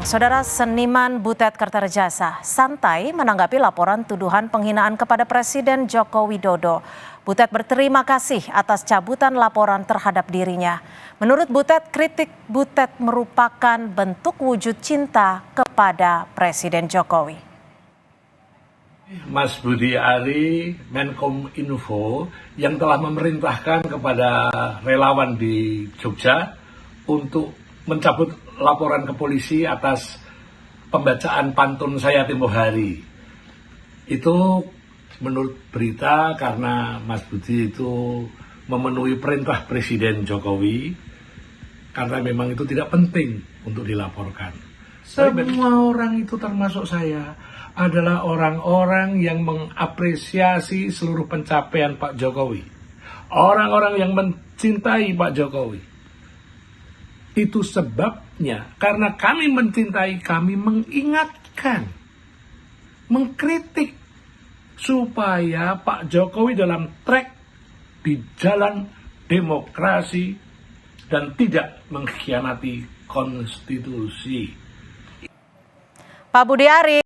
Saudara seniman Butet Kertarejasa santai menanggapi laporan tuduhan penghinaan kepada Presiden Joko Widodo. Butet berterima kasih atas cabutan laporan terhadap dirinya. Menurut Butet, kritik Butet merupakan bentuk wujud cinta kepada Presiden Jokowi. Mas Budi Ari, Menkominfo, yang telah memerintahkan kepada relawan di Jogja untuk mencabut laporan ke polisi atas pembacaan pantun saya tempo hari. Itu menurut berita karena Mas Budi itu memenuhi perintah Presiden Jokowi, karena memang itu tidak penting untuk dilaporkan. Semua orang itu termasuk saya adalah orang-orang yang mengapresiasi seluruh pencapaian Pak Jokowi. Orang-orang yang mencintai Pak Jokowi. Itu sebabnya, karena kami mencintai, kami mengingatkan, mengkritik, supaya Pak Jokowi dalam track di jalan demokrasi dan tidak mengkhianati konstitusi. Pak Budi Ari.